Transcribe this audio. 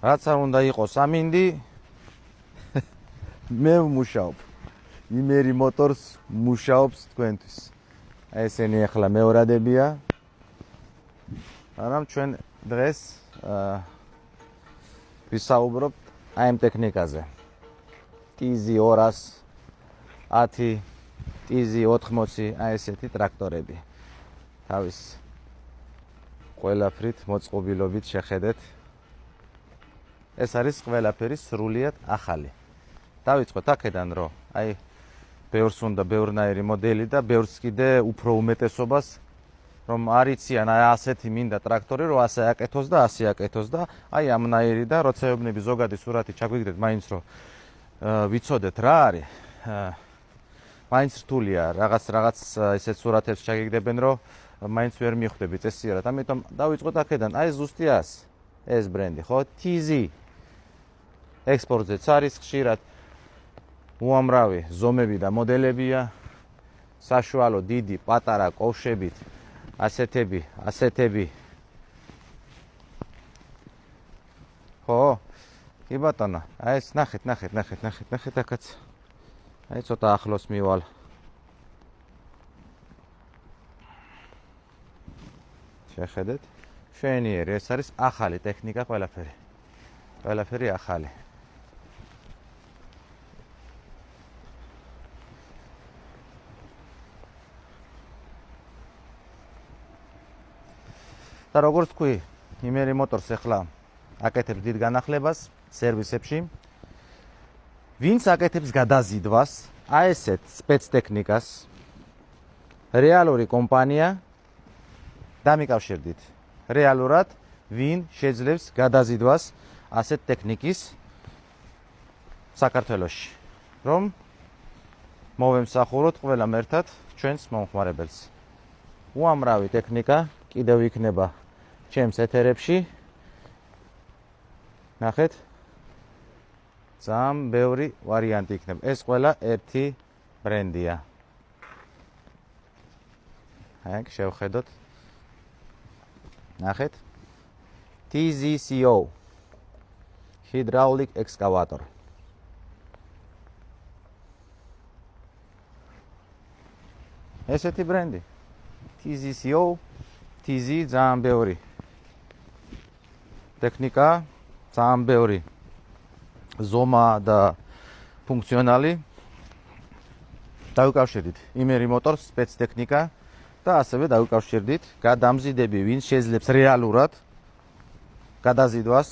რაც არ უნდა იყოს ამინდი, მე ვმუშაობ. იმერი მოტორს მუშაობს თქვენთვის. ესენი ახლა მეორადებია. მაგრამ ჩვენ დღეს ვისაუბრობთ აი ამ ტექნიკაზე. TZ200, 10, TZ80, აი ესეთი ტრაქტორები. თავის ყველაფრით მოწყობილობით შეხედეთ. ეს არის ყველაფერი სრულიად ახალი. დავიწყოთ აქედან, რომ აი ბევრს უნდა ბევრნაირი მოდელი და ბევრს კიდე უფრო უმეტესობას რომ არიციან აი ასეთი მინდა ტრაქტორი, რომ ასე აკეთოს და ასე აკეთოს და აი ამნაირი და როცა ეუბნები ზოგადი სურათი ჩაგვიგდეთ, მაინც რომ ვიცოდეთ რა არის. მაინც რთულია რაღაც ესეთ სურათებს ჩაგიგდებენ, რომ მაინც ვერ მიხვდები წესიერად. ამიტომ დავიწყოთ აქედან. აი ზუსტია ეს ბრენდი, ხო? TZ ექსპორტზეც არის ხშირად უამრავი ზომები და მოდელებია. საშუალო, დიდი, პატარა, კოვშებით, ასეთები. ხო? კი ბატონო, აი ეს ნახეთ აქაც. აი ცოტა ახლოს მივალ. შეხედეთ. მშვენიერი, ეს არის ახალი ტექნიკა ყველაფერი. ყველაფერი ახალი. და როგორც თქვი, იმერი მოტორს ახლა აკეთებს დიდ განახლებას სერვისებში. ვინც აკეთებს გადაზიდვას, აი ესეთ სპეცტექნიკას, რეალური კომპანია დამიკავშირდით. რეალურად ვინ შეძლებს გადაზიდვას ასეთ ტექნიკის საქართველოში, რომ მოვემსახუროთ ყველამ ერთად ჩვენს მომხმარებელს. უამრავი ტექნიკა კიდევ იქნება ჩემს ეთერებში. ნახეთ. ძალიან ბევრი ვარიანტი იქნება. ეს ყველა ერთი ბრენდია. აი, შევხედოთ. ნახეთ. TZCO hydraulic excavator. ესეთი ბრენდი. TZCO, TZ ძალიან ბევრი. ტექნიკა ძალიან ბევრი. ზომა და ფუნქციონალი. დავიკავშირდით იმერი მოტორს სპეცტექნიკა და ასევე დავიკავშირდით გადამზიდები, ვინც შეძლებს რეალურად გადაზიდვას